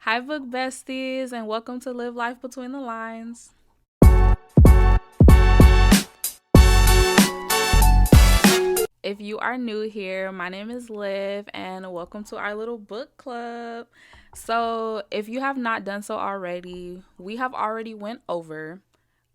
Hi, Book Besties, and welcome to Live Life Between the Lines. If you are new here, my name is Liv, and welcome to our little book club. So, if you have not done so already, we have already went over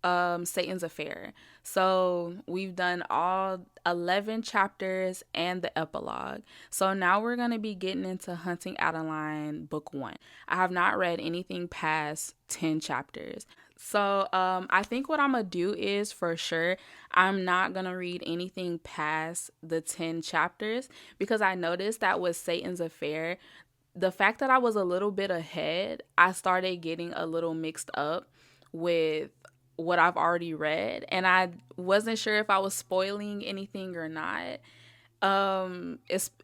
Satan's Affair. So we've done all 11 chapters and the epilogue. So now we're going to be getting into Haunting Adeline Book 1. I have not read anything past 10 chapters. So I think what I'm going to do is, for sure, I'm not going to read anything past the 10 chapters because I noticed that with Satan's Affair, the fact that I was a little bit ahead, I started getting a little mixed up with what I've already read, and I wasn't sure if I was spoiling anything or not.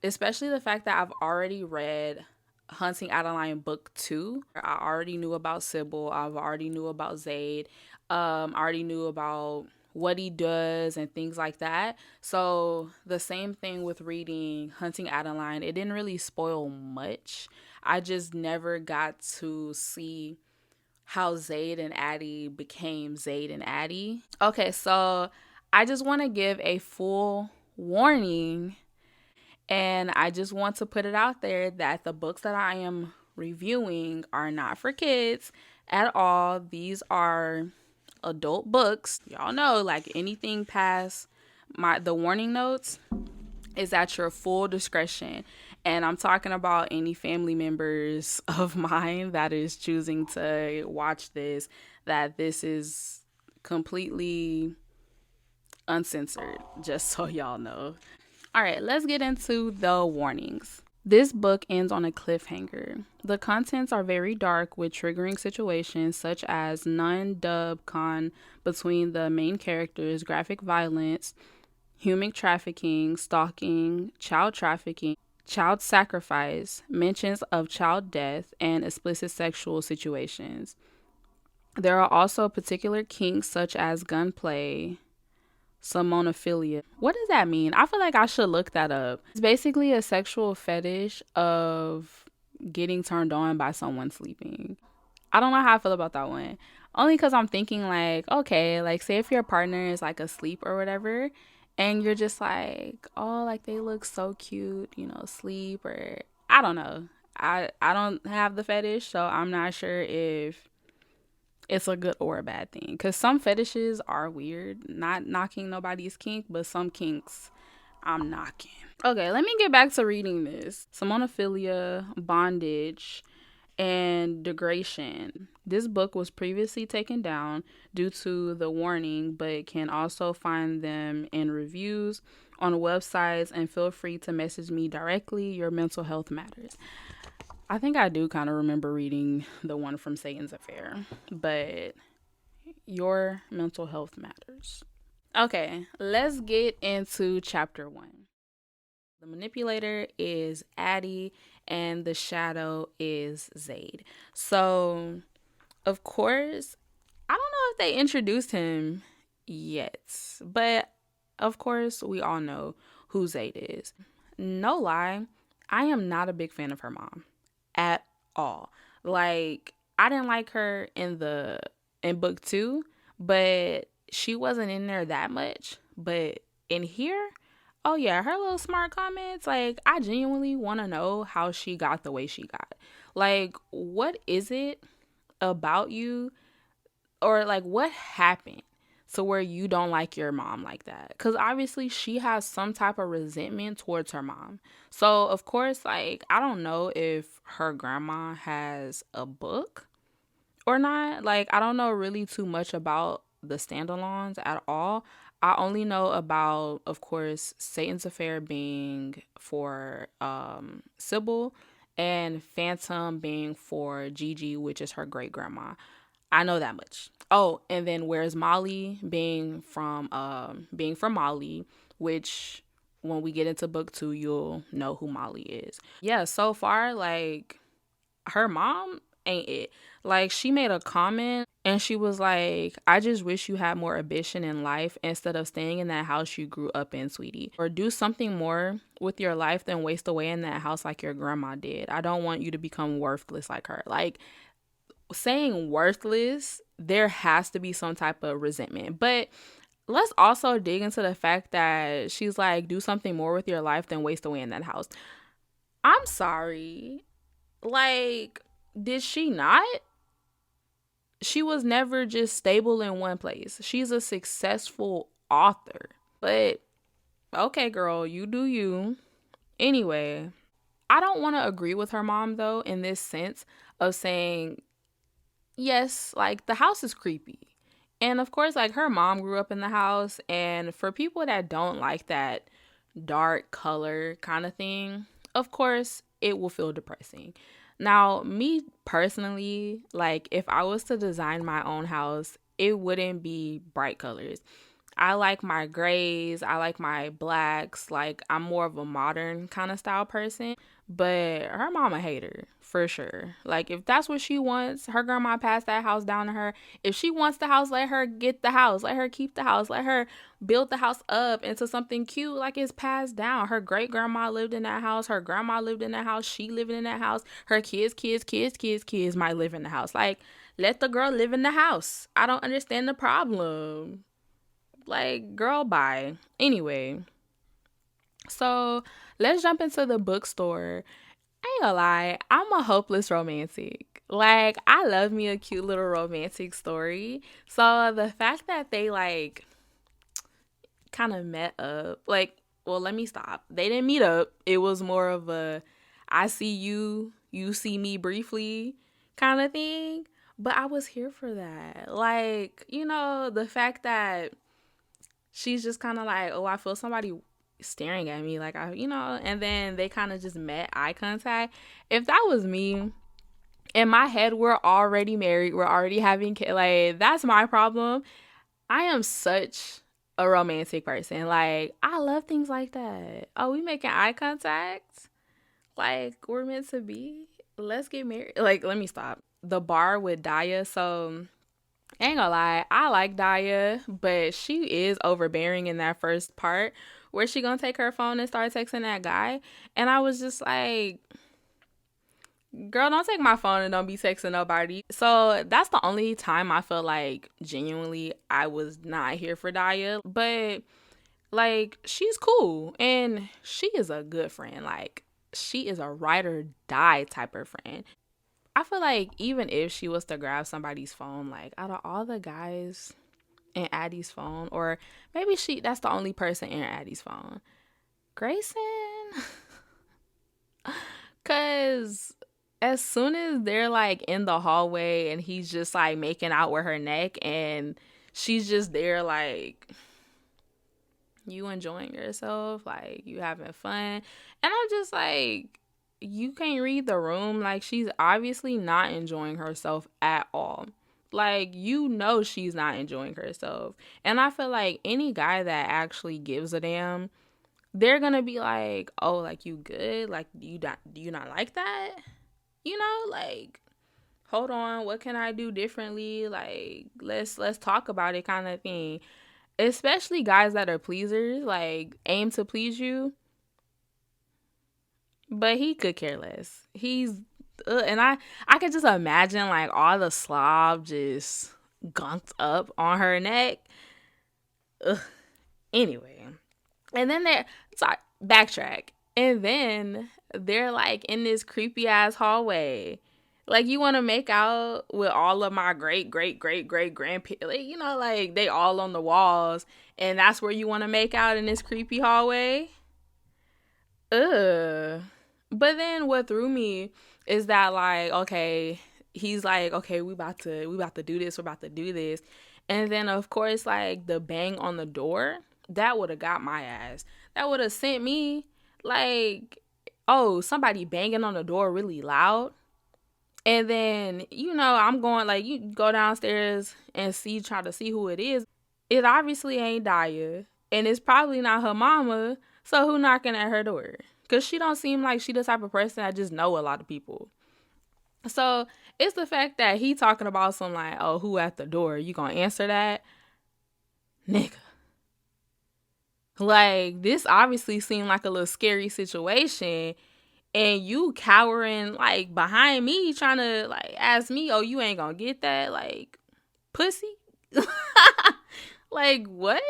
Especially the fact that I've already read Hunting Adeline Book 2. I already knew about Sybil. I've already knew about Zaid. I already knew about what he does and things like that. So the same thing with reading Hunting Adeline. It didn't really spoil much. I just never got to see how Zaid and Addie became Zaid and Addie. Okay, so I just want to give a full warning, and I just want to put it out there that the books that I am reviewing are not for kids at all. These are adult books. Y'all know, like anything past the warning notes is at your full discretion. And I'm talking about any family members of mine that is choosing to watch this, that this is completely uncensored, just so y'all know. All right, let's get into the warnings. This book ends on a cliffhanger. The contents are very dark with triggering situations such as non-dub con between the main characters, graphic violence, human trafficking, stalking, child trafficking, child sacrifice, mentions of child death, and explicit sexual situations. There are also particular kinks such as gunplay, somonophilia. What does that mean? I feel like I should look that up. It's basically a sexual fetish of getting turned on by someone sleeping. I don't know how I feel about that one. Only because I'm thinking like, okay, like say if your partner is like asleep or whatever, and you're just like, oh, like they look so cute, sleep, or I don't know. I don't have the fetish, so I'm not sure if it's a good or a bad thing. Because some fetishes are weird. Not knocking nobody's kink, but some kinks I'm knocking. Okay, let me get back to reading this. Somonophilia, bondage, and degradation. This book was previously taken down due to the warning, but can also find them in reviews on websites, and feel free to message me directly. Your mental health matters. I think I do kind of remember reading the one from Satan's Affair, but your mental health matters. Okay, let's get into chapter 1. The manipulator is Addie, and the shadow is Zaid. So, of course, I don't know if they introduced him yet, but of course, we all know who Zaid is. No lie, I am not a big fan of her mom at all. Like, I didn't like her in book 2, but she wasn't in there that much. But in here, oh yeah, her little smart comments, like I genuinely want to know how she got the way she got. Like, what is it about you, or like what happened to where you don't like your mom like that? Because obviously she has some type of resentment towards her mom. So of course, like, I don't know if her grandma has a book or not. Like, I don't know really too much about the standalones at all. I only know about, of course, Satan's Affair being for Sybil, and Phantom being for Gigi, which is her great grandma. I know that much. Oh, and then Where's Molly being from Molly, which when we get into book 2, you'll know who Molly is. Yeah, so far, like, her mom ain't it. Like, she made a comment And she was like, I just wish you had more ambition in life instead of staying in that house you grew up in, sweetie. Or do something more with your life than waste away in that house like your grandma did. I don't want you to become worthless like her. Like, saying worthless, there has to be some type of resentment. But let's also dig into the fact that she's like, do something more with your life than waste away in that house. I'm sorry. Like, did she not? She was never just stable in one place. She's a successful author. But okay, girl, you do you. Anyway, I don't want to agree with her mom though in this sense of saying, yes, like the house is creepy. And of course, like her mom grew up in the house, and for people that don't like that dark color kind of thing, of course, it will feel depressing. Now, me personally, like if I was to design my own house, it wouldn't be bright colors. I like my grays, I like my blacks, like I'm more of a modern kind of style person. But her mama hate her for sure. Like if that's what she wants, her grandma passed that house down to her. If she wants the house, let her get the house. Let her keep the house. Let her build the house up into something cute like it's passed down. Her great grandma lived in that house. Her grandma lived in that house. She lived in that house. Her kids might live in the house. Like, let the girl live in the house. I don't understand the problem. Like, girl, bye. Anyway, so let's jump into the bookstore. I ain't gonna lie, I'm a hopeless romantic. Like, I love me a cute little romantic story. So the fact that they like kind of met up, like, well, let me stop. They didn't meet up. It was more of a I see you, you see me briefly kind of thing. But I was here for that. Like, the fact that she's just kind of like, oh, I feel somebody staring at me, like, and then they kind of just met eye contact. If that was me, in my head, we're already married, we're already having kids. Like, that's my problem. I am such a romantic person. Like, I love things like that. Oh, we making eye contact? Like, we're meant to be? Let's get married. Like, let me stop. The bar with Daya, so ain't gonna lie, I like Daya, but she is overbearing in that first part where she gonna take her phone and start texting that guy. And I was just like, girl, don't take my phone and don't be texting nobody. So that's the only time I feel like genuinely I was not here for Daya. But like, she's cool and she is a good friend. Like, she is a ride or die type of friend. I feel like even if she was to grab somebody's phone, like out of all the guys in Addie's phone, or maybe that's the only person in Addie's phone, Grayson. Cause as soon as they're like in the hallway and he's just like making out with her neck and she's just there like, you enjoying yourself, like you having fun. And I'm just like, you can't read the room. Like, she's obviously not enjoying herself at all. Like, she's not enjoying herself. And I feel like any guy that actually gives a damn, they're gonna be like, oh, like, you good? Like, do you not like that? Like, hold on, what can I do differently? Like, let's talk about it kind of thing. Especially guys that are pleasers, like, aim to please you. But he could care less. And I could just imagine like all the slob just gunked up on her neck. Ugh. Anyway, and then backtrack. And then they're like in this creepy ass hallway. Like, you want to make out with all of my great grandparents, like they all on the walls, and that's where you want to make out in this creepy hallway. Ugh. But then what threw me is that, like, okay, he's like, okay, we about to do this, we're about to do this. And then of course, like, the bang on the door, that would have got my ass. That would have sent me like, oh, somebody banging on the door really loud. And then, I'm going, like, you go downstairs and try to see who it is. It obviously ain't Daya. And it's probably not her mama. So who knocking at her door? Because she don't seem like she the type of person that just know a lot of people. So it's the fact that he talking about some like, oh, who at the door? You gonna answer that? Nigga. Like, this obviously seemed like a little scary situation. And you cowering like behind me trying to like ask me, oh, you ain't gonna get that? Like, pussy? Like, what?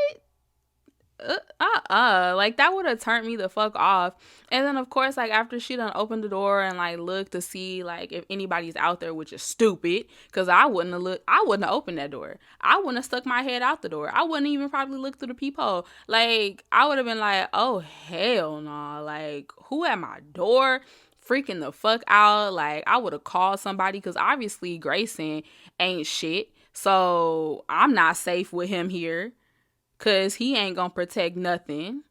Like, that would have turned me the fuck off. And then of course, like, after she done opened the door and like looked to see like if anybody's out there, which is stupid, because I wouldn't have opened that door. I wouldn't have stuck my head out the door. I wouldn't even probably look through the peephole. Like, I would have been like, oh hell no. Nah. Like, who at my door? Freaking the fuck out. Like, I would have called somebody, because obviously Grayson ain't shit, so I'm not safe with him here, because he ain't gonna protect nothing.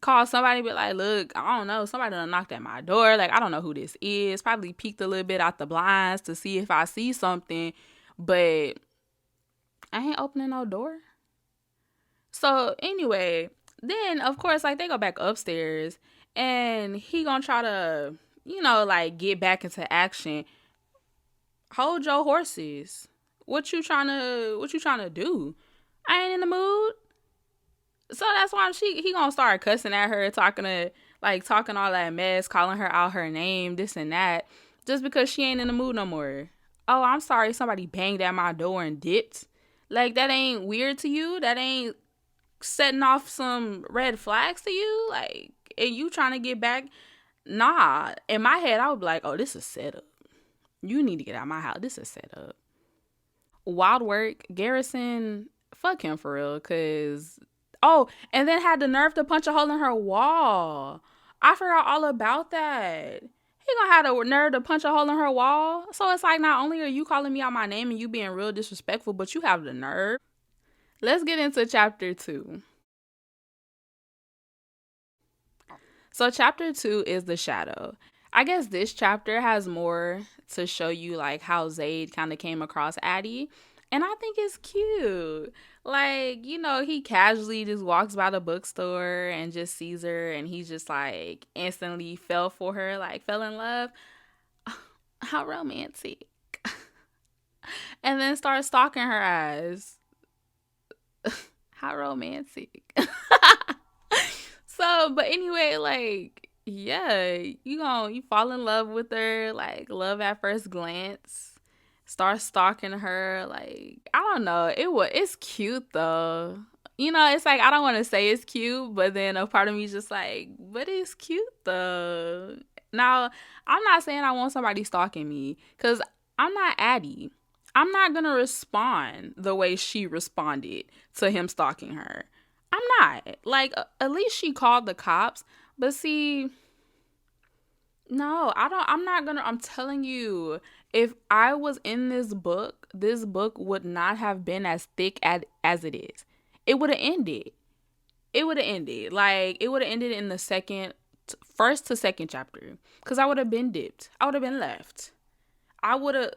Call somebody, be like, look, I don't know, somebody done knocked at my door. Like, I don't know who this is. Probably peeked a little bit out the blinds to see if I see something. But I ain't opening no door. So anyway, then of course, like, they go back upstairs. And he gonna try to, like, get back into action. Hold your horses. What you trying to do? I ain't in the mood. So that's why he gonna start cussing at her, talking all that mess, calling her out her name, this and that, just because she ain't in the mood no more. Oh, I'm sorry, somebody banged at my door and dipped. Like, that ain't weird to you? That ain't setting off some red flags to you? Like, and you trying to get back? Nah. In my head, I would be like, oh, this is set up. You need to get out of my house. This is set up. Wild work. Garrison, fuck him for real, because... Oh, and then had the nerve to punch a hole in her wall. I forgot all about that. He gonna have the nerve to punch a hole in her wall. So it's like, not only are you calling me out my name and you being real disrespectful, but you have the nerve. Let's get into chapter 2. So chapter 2 is the shadow. I guess this chapter has more to show you like how Zayd kind of came across Addie. And I think it's cute. Like, he casually just walks by the bookstore and just sees her, and he just like instantly fell for her, like fell in love. How romantic. And then starts stalking her ass. How romantic. So, but anyway, like, yeah, you fall in love with her, like love at first glance. Start stalking her, like, I don't know. It's cute though. It's like, I don't want to say it's cute, but then a part of me is just like, but it's cute though. Now, I'm not saying I want somebody stalking me, because I'm not Addie. I'm not gonna respond the way she responded to him stalking her. I'm not. Like, at least she called the cops. But see, no, I'm telling you, if I was in this book would not have been as thick as it is. It would have ended. Like, it would have ended in the first to second chapter. Because I would have been dipped. I would have been left.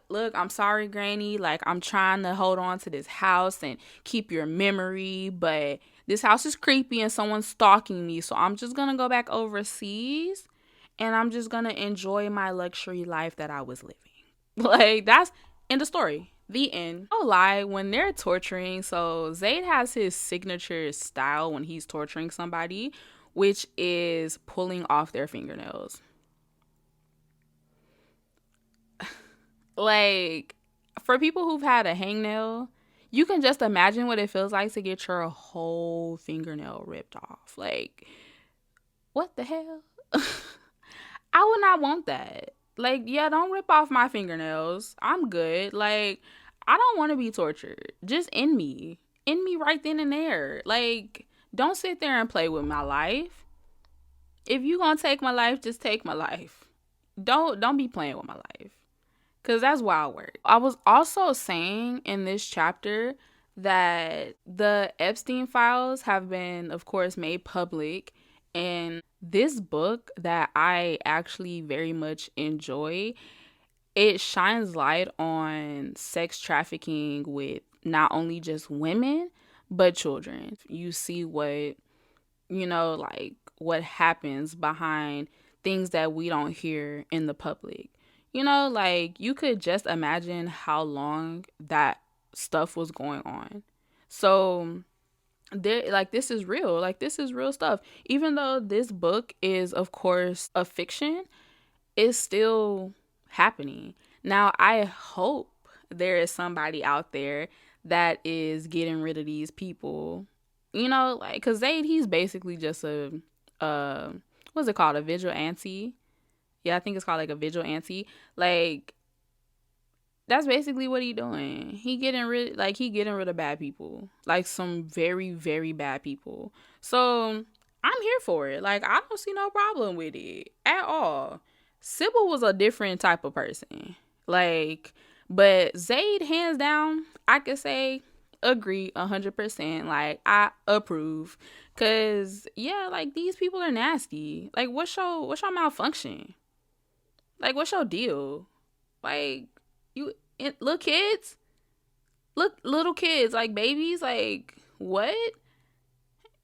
Look, I'm sorry, Granny. Like, I'm trying to hold on to this house and keep your memory, but this house is creepy and someone's stalking me. So I'm just going to go back overseas. And I'm just going to enjoy my luxury life that I was living. Like, that's in the story. The end. No lie, when they're torturing, so Zayd has his signature style when he's torturing somebody, which is pulling off their fingernails. Like, for people who've had a hangnail, you can just imagine what it feels like to get your whole fingernail ripped off. Like, what the hell? I would not want that. Like, yeah, don't rip off my fingernails. I'm good. Like, I don't want to be tortured. Just end me. End me right then and there. Like, don't sit there and play with my life. If you gonna take my life, just take my life. Don't be playing with my life. Because that's wild work. I was also saying in this chapter that the Epstein files have been, of course, made public. And this book that I actually very much enjoy, it shines light on sex trafficking with not only just women, but children. You see what, like what happens behind things that we don't hear in the public. Like you could just imagine how long that stuff was going on. So there, like, this is real. Like, this is real stuff. Even though this book is, of course, a fiction, it's still happening. Now, I hope there is somebody out there that is getting rid of these people. Like, because Zayd, he's basically just uh, what's it called? A vigilante. Yeah, I think it's called like a vigilante. Like, that's basically what he doing. He getting rid of bad people. Like some very, very bad people. So I'm here for it. Like, I don't see no problem with it at all. Sybil was a different type of person. Like, but Zayd, hands down, I could say agree 100%. Like, I approve. Cause yeah, like, these people are nasty. Like, what's your malfunction? Like, what's your deal? Like, you little kids, little kids, like babies, like what?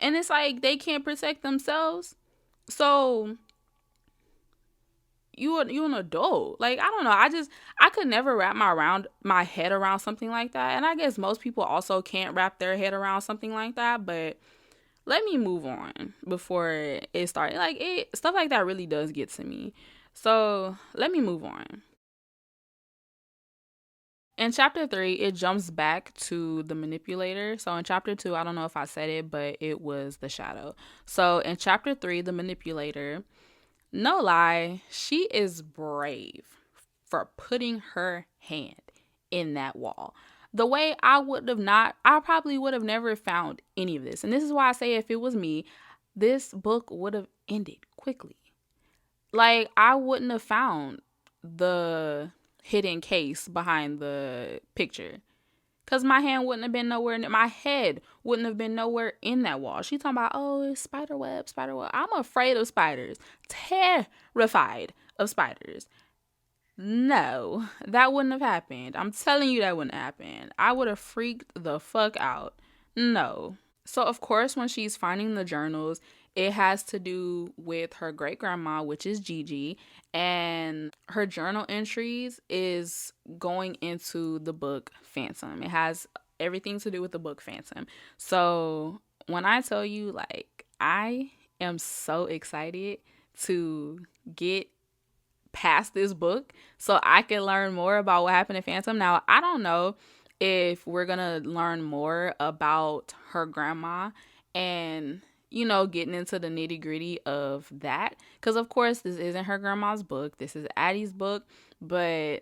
And it's like they can't protect themselves. So you an adult. Like, I don't know. I could never wrap my head around something like that. And I guess most people also can't wrap their head around something like that. But let me move on before it started. Like, stuff like that really does get to me. So let me move on. In chapter 3, it jumps back to the manipulator. So in chapter 2, I don't know if I said it, but it was the shadow. So in chapter 3, the manipulator, no lie, she is brave for putting her hand in that wall. The way I probably would have never found any of this. And this is why I say, if it was me, this book would have ended quickly. Like, I wouldn't have found the hidden case behind the picture. Because my hand wouldn't have been nowhere, my head wouldn't have been nowhere in that wall. She talking about, oh, it's spider web, spider web. I'm afraid of spiders. Terrified of spiders. No, that wouldn't have happened. I'm telling you, that wouldn't happen. I would have freaked the fuck out. No. So, of course, when she's finding the journals, it has to do with her great grandma, which is Gigi, and her journal entries is going into the book Phantom. It has everything to do with the book Phantom. So, when I tell you, like, I am so excited to get past this book so I can learn more about what happened in Phantom. Now, I don't know if we're gonna learn more about her grandma and getting into the nitty gritty of that, because of course this isn't her grandma's book, this is Addie's book, but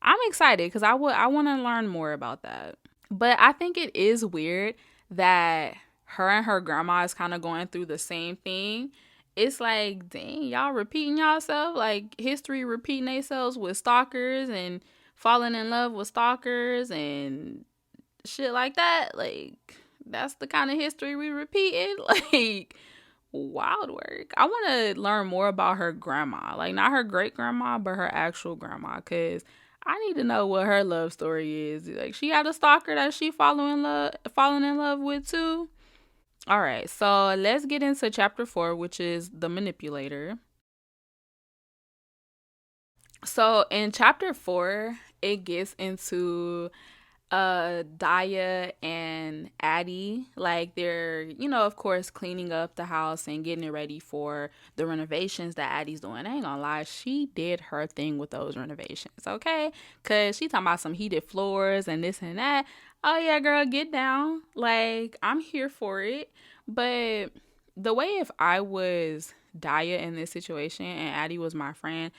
I'm excited because I want to learn more about that. But I think it is weird that her and her grandma is kind of going through the same thing. It's like, dang, y'all repeating yourself, like history repeating themselves with stalkers and falling in love with stalkers and shit like that. Like, that's the kind of history we repeated. Like, wild work. I want to learn more about her grandma, like not her great grandma, but her actual grandma, because I need to know what her love story is. Like, she had a stalker that she falling in love with too. All right, so let's get into chapter 4, which is the manipulator. So in chapter 4, it gets into Daya and Addie, like they're, of course, cleaning up the house and getting it ready for the renovations that Addie's doing. I ain't gonna lie, she did her thing with those renovations, okay? Cause she talking about some heated floors and this and that. Oh yeah, girl, get down. Like, I'm here for it. But the way, if I was Daya in this situation and Addie was my friend,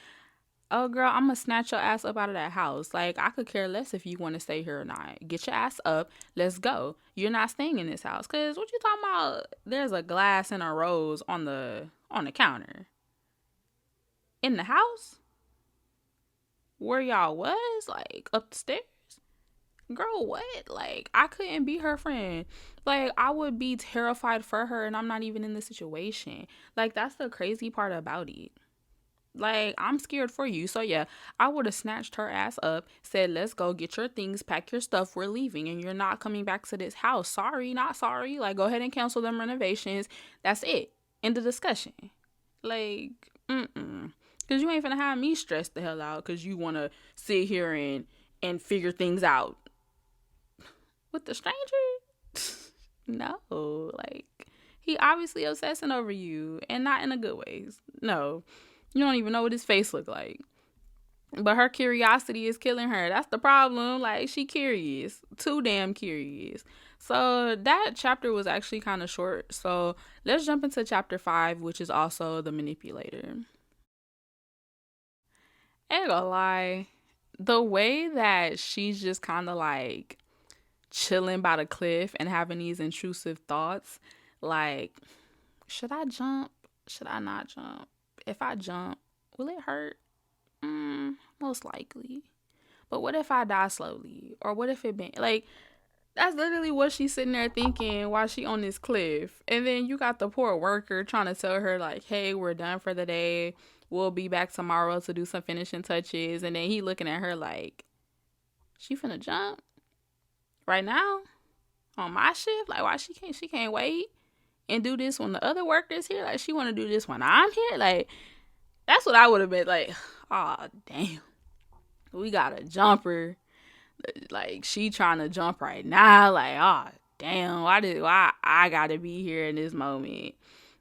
oh girl, I'm gonna snatch your ass up out of that house. Like, I could care less if you want to stay here or not. Get your ass up. Let's go. You're not staying in this house. Cause what you talking about? There's a glass and a rose on the counter. In the house? Where y'all was? Like, up the stairs? Girl, what? Like, I couldn't be her friend. Like, I would be terrified for her and I'm not even in the situation. Like, that's the crazy part about it. Like, I'm scared for you. So yeah, I would have snatched her ass up, said, let's go, get your things, pack your stuff, we're leaving, and you're not coming back to this house. Sorry, not sorry. Like, go ahead and cancel them renovations. That's it. End of discussion. Like, Because you ain't finna have me stressed the hell out because you want to sit here and figure things out with the stranger. No, like, he obviously obsessing over you and not in a good ways. No, you don't even know what his face look like. But her curiosity is killing her. That's the problem. Like, she curious. Too damn curious. So that chapter was actually kind of short. So let's jump into chapter 5, which is also the manipulator. Ain't gonna lie. The way that she's just kind of like chilling by the cliff and having these intrusive thoughts, like, should I jump? Should I not jump? If I jump, will it hurt? Most likely. But what if I die slowly? Or what if it been like, that's literally what she's sitting there thinking while she on this cliff. And then you got the poor worker trying to tell her like, hey, we're done for the day. We'll be back tomorrow to do some finishing touches. And then he looking at her like, she finna jump right now on my shift? Like, why she can't wait and do this when the other workers here? Like, she want to do this when I'm here? Like, that's what I would have been like, oh, damn. We got a jumper. Like, she trying to jump right now. Like, oh, damn. Why I gotta be here in this moment?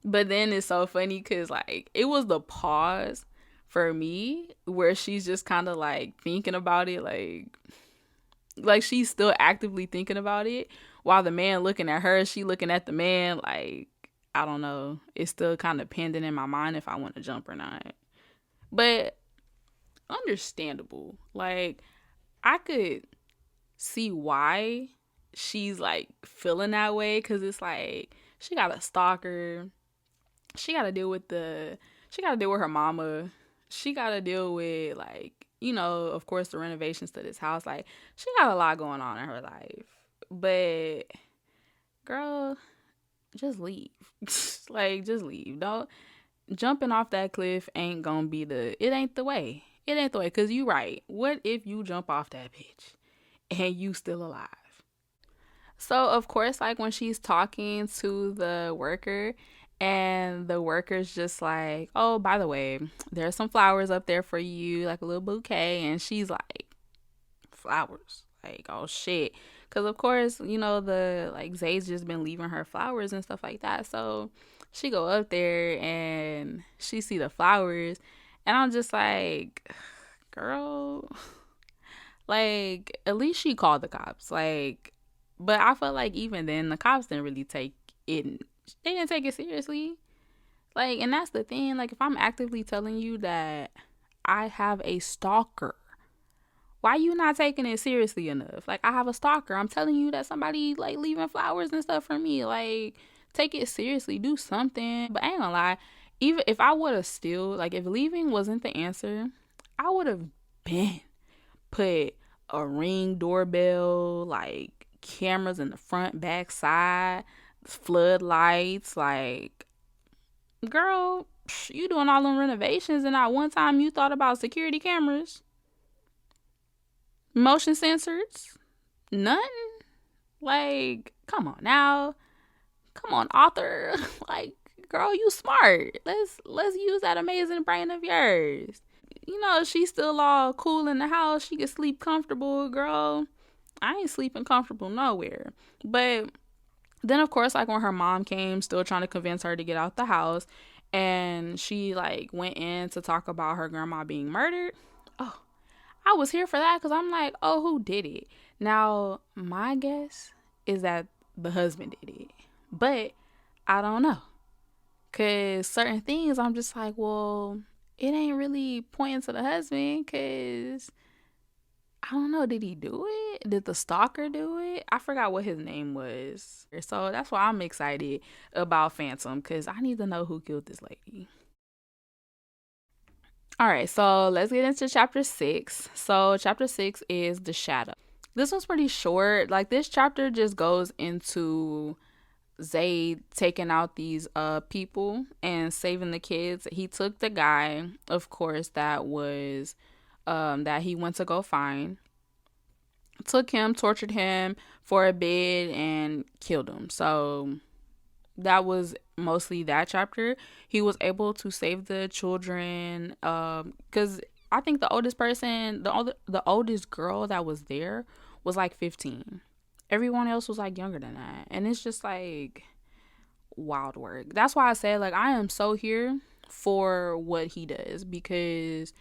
But then it's so funny because, like, it was the pause for me where she's just kind of, like, thinking about it. Like, she's still actively thinking about it. While the man looking at her, she looking at the man. Like, I don't know. It's still kind of pending in my mind if I want to jump or not. But understandable. Like, I could see why she's like feeling that way, because it's like she got a stalker, she got to deal with her mama, she got to deal with, like, you know, of course, the renovations to this house. Like, she got a lot going on in her life. But girl, just leave. Like, just leave. Don't jumping off that cliff ain't gonna be it ain't the way. It ain't the way, because you right. What if you jump off that bitch and you still alive? So, of course, like, when she's talking to the worker and the worker's just like, oh, by the way, there's some flowers up there for you, like a little bouquet. And she's like, flowers? Like, oh, shit. Because, of course, you know, Zay's just been leaving her flowers and stuff like that. So she go up there and she see the flowers. And I'm just like, girl, like, at least she called the cops. Like, but I felt like even then, the cops didn't really take it. They didn't take it seriously. Like, and that's the thing. Like, if I'm actively telling you that I have a stalker, why you not taking it seriously enough? Like, I have a stalker. I'm telling you that somebody, like, leaving flowers and stuff for me. Like, take it seriously. Do something. But I ain't gonna lie. Even if I would have still, like, if leaving wasn't the answer, I would have been put a Ring doorbell, like, cameras in the front, back, side, floodlights. Like, girl, you doing all them renovations and not one time you thought about security cameras, motion sensors, nothing. Like, come on now. Come on, author. Like, girl, you smart. Let's use that amazing brain of yours. You know, she's still all cool in the house. She can sleep comfortable, girl. I ain't sleeping comfortable nowhere. But then, of course, like, when her mom came, still trying to convince her to get out the house, and she, like, went in to talk about her grandma being murdered. Oh, I was here for that, because I'm like, oh, who did it? Now, my guess is that the husband did it. But I don't know. Because certain things, I'm just like, well, it ain't really pointing to the husband, because I don't know. Did he do it? Did the stalker do it? I forgot what his name was. So that's why I'm excited about Phantom, because I need to know who killed this lady. All right, so let's get into chapter 6. So chapter 6 is The Shadow. This one's pretty short. Like, this chapter just goes into Zay taking out these people and saving the kids. He took the guy, of course, that was that he went to go find, took him, tortured him for a bit, and killed him. So That was mostly that chapter. He was able to save the children. Because I think the oldest person, the oldest girl that was there was like 15. Everyone else was like younger than that, and it's just like wild work. That's why I said like I am so here for what he does, because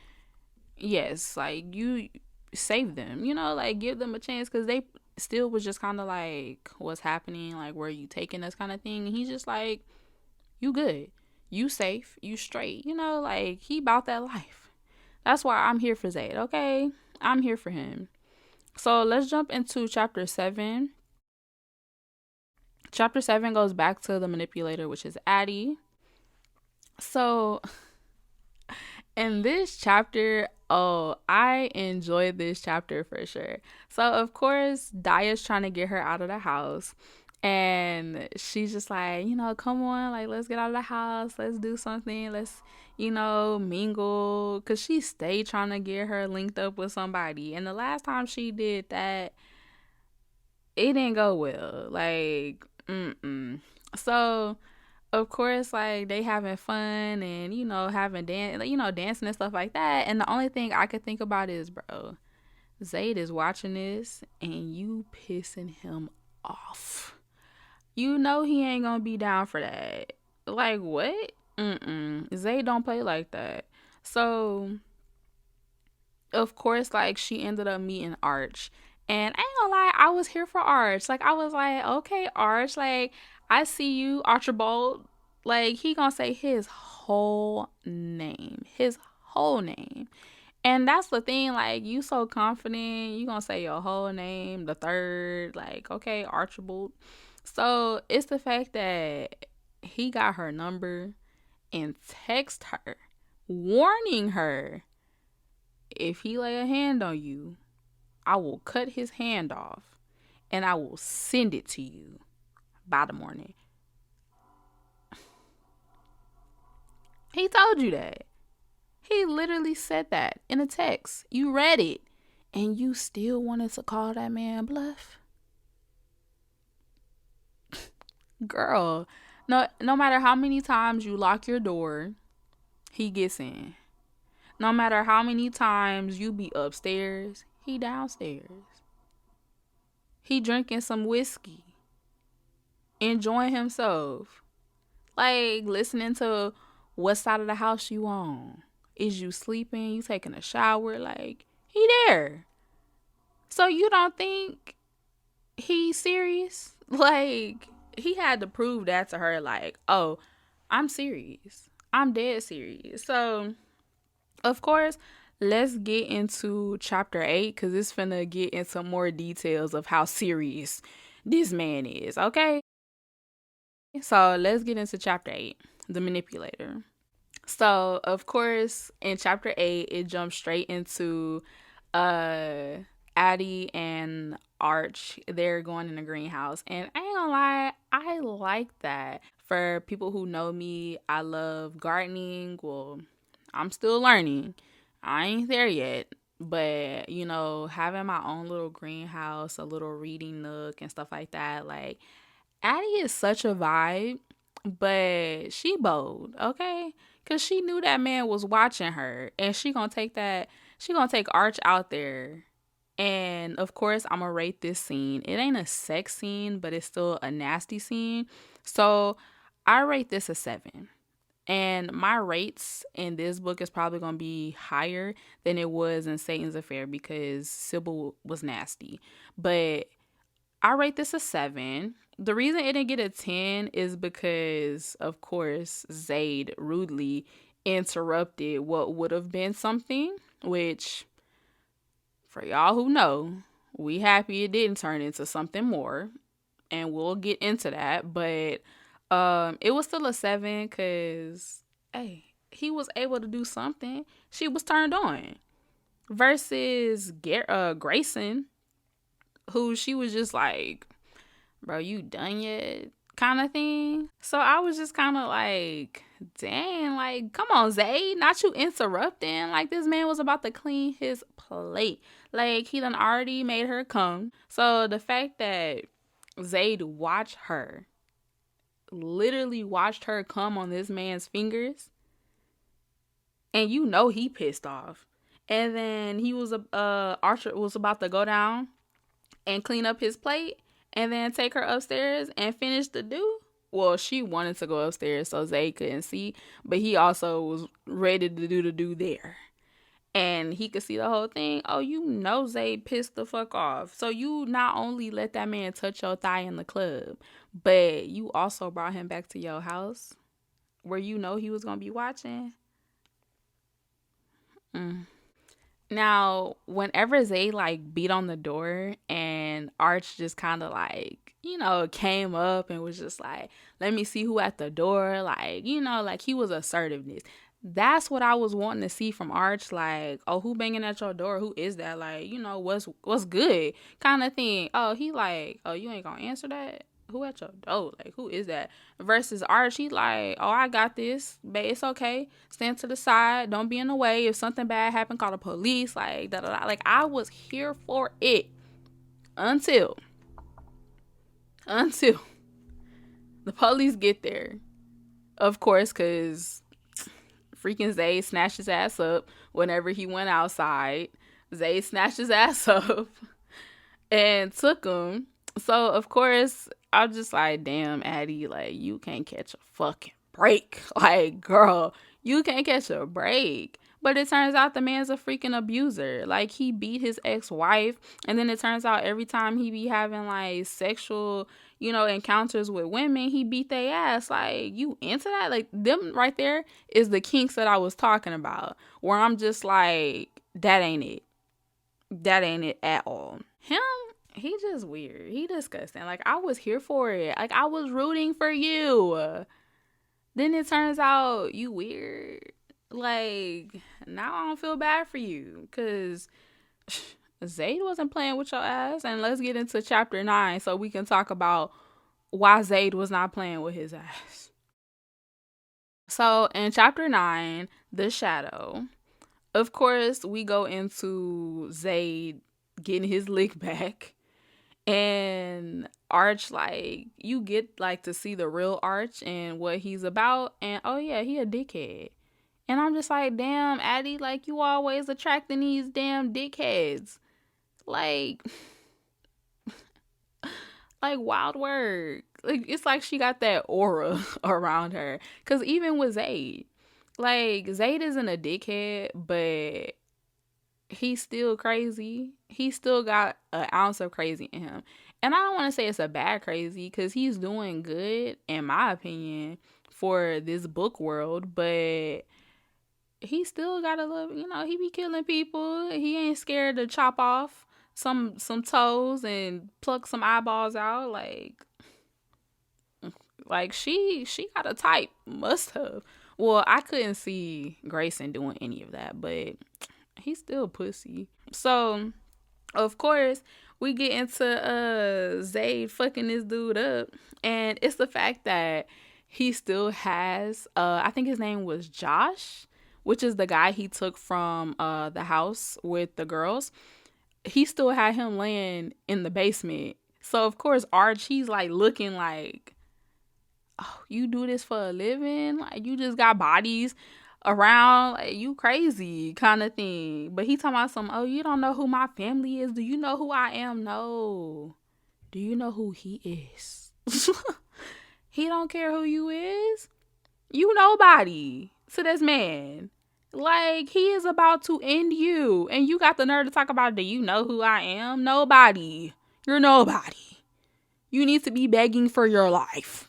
yes, like you save them, like give them a chance, because they still was just kind of like, what's happening, like where are you taking us, kind of thing. And he's just like, you good, you safe, you straight, like he about that life. That's why I'm here for Zayd. Okay, I'm here for him. So let's jump into chapter 7. Chapter 7 goes back to the manipulator, which is Addie. So in this chapter, oh, I enjoyed this chapter for sure. So of course, Daya's trying to get her out of the house, and she's just like, come on, like let's get out of the house, let's do something, let's, mingle, because she stayed trying to get her linked up with somebody, and the last time she did that, it didn't go well. Like, so of course, like they having fun and having dancing and stuff like that. And the only thing I could think about is, bro, Zayd is watching this and you pissing him off. You know he ain't gonna be down for that. Like what? Zayd don't play like that. So of course, like she ended up meeting Arch. And I ain't gonna lie, I was here for Arch. Like I was like, okay, Arch, like I see you, Archibald. Like he gonna say his whole name. His whole name. And that's the thing, like you so confident, you gonna say your whole name, the third, like, okay, Archibald. So it's the fact that he got her number and text her, warning her, if he lay a hand on you, I will cut his hand off and I will send it to you by the morning. He told you that. He literally said that in a text. You read it and you still wanted to call that man bluff? Girl, no matter how many times you lock your door, he gets in. No matter how many times you be upstairs, he downstairs. He drinking some whiskey, enjoying himself, like listening to what side of the house you on. Is you sleeping? You taking a shower? Like he there. So you don't think he's serious? Like he had to prove that to her. Like, oh, I'm serious. I'm dead serious. So of course, let's get into chapter 8, because it's finna get into more details of how serious this man is, okay? So let's get into chapter 8, the manipulator. So, of course, in chapter 8, it jumps straight into Addie and Arch. They're going in the greenhouse. And I ain't gonna lie, I like that. For people who know me, I love gardening. Well, I'm still learning. I ain't there yet. But, having my own little greenhouse, a little reading nook and stuff like that, like, Addie is such a vibe, but she bold, okay? Because she knew that man was watching her, and she gonna take Arch out there. And, of course, I'm gonna rate this scene. It ain't a sex scene, but it's still a nasty scene. So, I rate this a 7. And my rates in this book is probably going to be higher than it was in Satan's Affair, because Sybil was nasty. But I rate this a 7. The reason it didn't get a 10 is because, of course, Zayd rudely interrupted what would have been something, which, for y'all who know, we happy it didn't turn into something more. And we'll get into that. But it was still a 7 because, hey, he was able to do something. She was turned on. Versus Grayson, who she was just like, bro, you done yet? Kind of thing. So I was just kind of like, dang, like, come on, Zayd, not you interrupting. Like, this man was about to clean his plate. Like, he done already made her come. So the fact that Zayd watched her literally watched her come on this man's fingers, and you know he pissed off. And then Archer was about to go down and clean up his plate and then take her upstairs and finish the do. Well, she wanted to go upstairs so Zay couldn't see, but he also was ready to do the do there. And he could see the whole thing. Oh, you know Zay pissed the fuck off. So you not only let that man touch your thigh in the club, but you also brought him back to your house where you know he was going to be watching. Now, whenever Zay like beat on the door and Arch just kind of like, came up and was just like, let me see who at the door. Like, like he was assertiveness. That's what I was wanting to see from Arch. Like, oh, who banging at your door? Who is that? Like, what's good kind of thing. Oh, he like, oh, you ain't gonna answer that? Who at your door? Like, who is that? Versus Arch, he like, oh, I got this, babe. It's okay. Stand to the side. Don't be in the way. If something bad happened, call the police. Like, da da da. Like, I was here for it until the police get there. Of course, because freaking Zay snatched his ass up whenever he went outside. Zay snatched his ass up and took him. So, of course, I'm just like, damn, Addie, like, you can't catch a fucking break. Like, girl, you can't catch a break. But it turns out the man's a freaking abuser. Like, he beat his ex-wife. And then it turns out every time he be having, like, sexual, encounters with women, he beat their ass. Like, you into that? Like, them right there is the kinks that I was talking about. Where I'm just like, that ain't it. That ain't it at all. Him, he just weird. He disgusting. Like, I was here for it. Like, I was rooting for you. Then it turns out you weird. Like, now I don't feel bad for you. Because Zayd wasn't playing with your ass. And let's get into chapter 9 so we can talk about why Zayd was not playing with his ass. So, in chapter 9, The Shadow, of course, we go into Zayd getting his lick back. And Arch, like, you get, like, to see the real Arch and what he's about. And, oh, yeah, he a dickhead. And I'm just like, damn, Addie, like, you always attracting these damn dickheads. Like, wild work. Like, it's like she got that aura around her. Because even with Zayd, like, Zayd isn't a dickhead, but he's still crazy. He still got an ounce of crazy in him. And I don't want to say it's a bad crazy, because he's doing good, in my opinion, for this book world. But he still got a little, he be killing people. He ain't scared to chop off some toes and pluck some eyeballs out. Like she got a type. Must have. Well, I couldn't see Grayson doing any of that, but he's still pussy. So, of course, we get into Zayd fucking this dude up. And it's the fact that he still has, I think his name was Josh, which is the guy he took from the house with the girls. He still had him laying in the basement. So, of course, Arch, he's like looking like, oh, you do this for a living? Like, you just got bodies around, like, you crazy kind of thing. But he talking about oh, you don't know who my family is? Do you know who I am? No. Do you know who he is? He don't care who you is. You nobody to this man. Like, he is about to end you. And you got the nerve to talk about, do you know who I am? Nobody. You're nobody. You need to be begging for your life.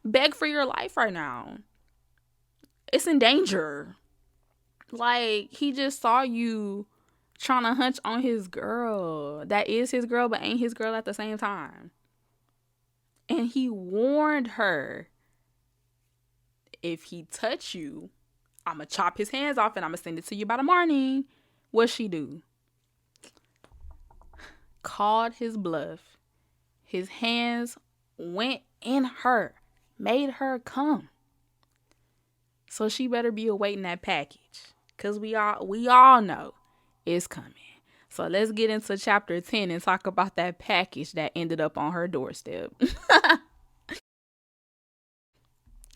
Beg for your life right now. It's in danger. Like, he just saw you trying to hunch on his girl. That is his girl, but ain't his girl at the same time. And he warned her, if he touch you, I'm going to chop his hands off and I'm going to send it to you by the morning. What she do? Called his bluff. His hands went in her. Made her come. So she better be awaiting that package. Because we all know it's coming. So let's get into chapter 10 and talk about that package that ended up on her doorstep.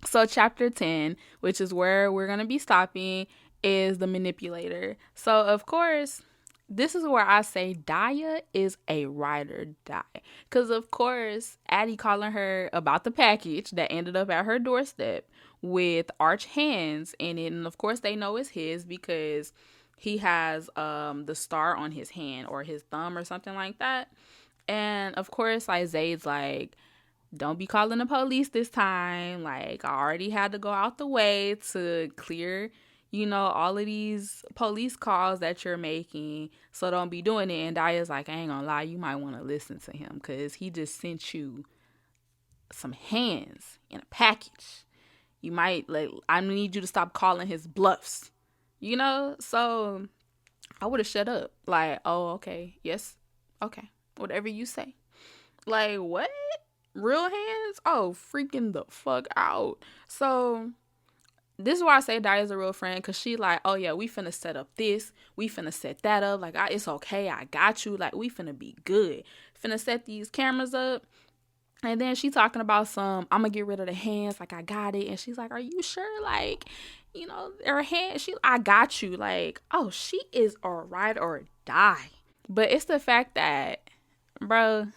So chapter 10, which is where we're going to be stopping, is the manipulator. So of course, this is where I say Daya is a ride or die. Because of course, Addie calling her about the package that ended up at her doorstep with arch hands in it. And of course, they know it's his because he has the star on his hand or his thumb or something like that. And of course, like Zayd's like, don't be calling the police this time. Like, I already had to go out the way to clear, all of these police calls that you're making. So don't be doing it. And Daya's like, I ain't gonna lie, you might want to listen to him because he just sent you some hands in a package. You might, like, I need you to stop calling his bluffs, So I would have shut up. Like, oh, okay. Yes. Okay. Whatever you say. Like, what? Real hands? Oh, freaking the fuck out. So this is why I say Daya's a real friend, because she like, oh yeah, we finna set up this, we finna set that up, like, it's okay, I got you, like, we finna be good, finna set these cameras up. And then she talking about I'm gonna get rid of the hands, like, I got it. And she's like, are you sure? Like, her hand, I got you. Like, oh, she is a ride or die. But it's the fact that, bro,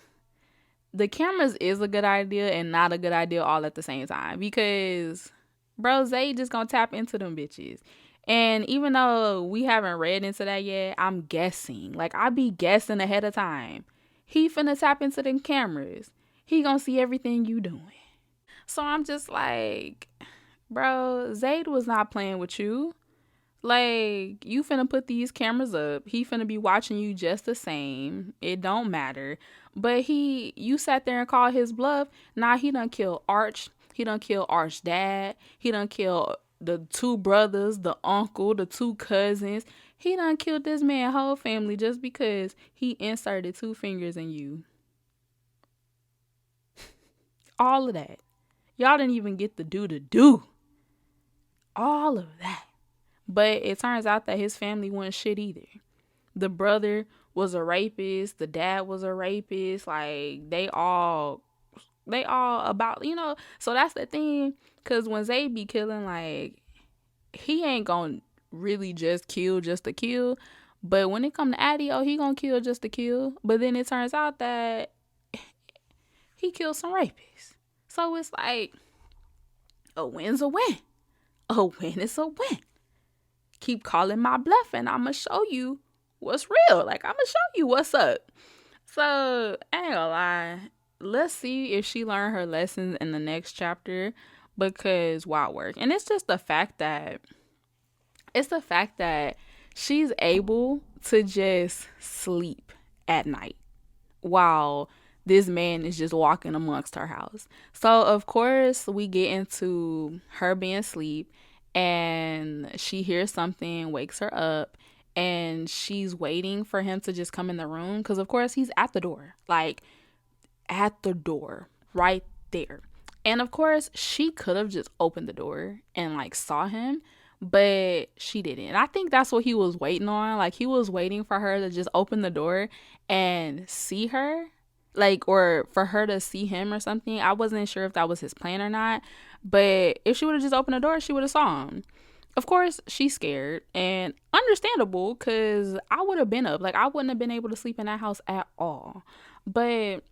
the cameras is a good idea and not a good idea all at the same time, because bro, Zay just gonna tap into them bitches. And even though we haven't read into that yet, I'm guessing, like, I be guessing ahead of time, he finna tap into them cameras. He gonna see everything you doing. So I'm just like, bro, Zayd was not playing with you. Like, you finna put these cameras up. He finna be watching you just the same. It don't matter. But you sat there and called his bluff. Nah, he done kill Arch. He done kill Arch's dad. He done kill the two brothers, the uncle, the two cousins. He done killed this man's whole family just because he inserted two fingers in you. All of that. Y'all didn't even get the do. All of that. But it turns out that his family wasn't shit either. The brother was a rapist. The dad was a rapist. Like, they all about, So that's the thing. Because when Zay be killing, like, he ain't gonna really just kill just to kill. But when it come to Addie, he gonna kill just to kill. But then it turns out that he killed some rapists. So it's like, a win's a win. A win is a win. Keep calling my bluff and I'm going to show you what's real. Like, I'm going to show you what's up. So, I ain't gonna lie. Let's see if she learned her lessons in the next chapter, because wow, work. And it's the fact that she's able to just sleep at night while this man is just walking amongst her house. So, of course, we get into her being asleep. And she hears something, wakes her up, and she's waiting for him to just come in the room. Because, of course, he's at the door. Like, at the door. Right there. And, of course, she could have just opened the door and, like, saw him. But she didn't. And I think that's what he was waiting on. Like, he was waiting for her to just open the door and see her. Like, or for her to see him or something. I wasn't sure if that was his plan or not. But if she would have just opened the door, she would have saw him. Of course, she's scared, and understandable, because I would have been up. Like, I wouldn't have been able to sleep in that house at all. But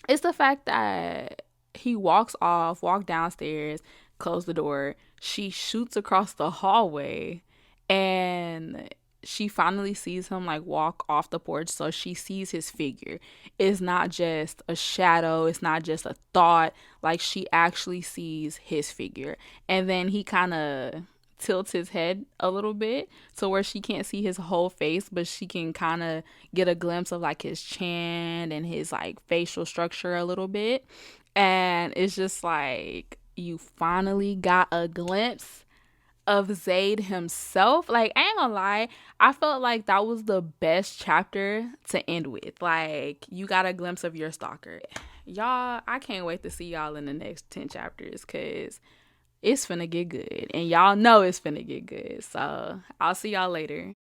it's the fact that he walk downstairs, close the door. She shoots across the hallway, and she finally sees him, like, walk off the porch. So she sees his figure. It's not just a shadow. It's not just a thought. Like, she actually sees his figure. And then he kind of tilts his head a little bit to where she can't see his whole face, but she can kind of get a glimpse of, like, his chin and his, like, facial structure a little bit. And it's just like, you finally got a glimpse of Zayd himself. Like, I ain't gonna lie, I felt like that was the best chapter to end with. Like, you got a glimpse of your stalker. Y'all, I can't wait to see y'all in the next 10 chapters, because it's finna get good. And y'all know it's finna get good. So, I'll see y'all later.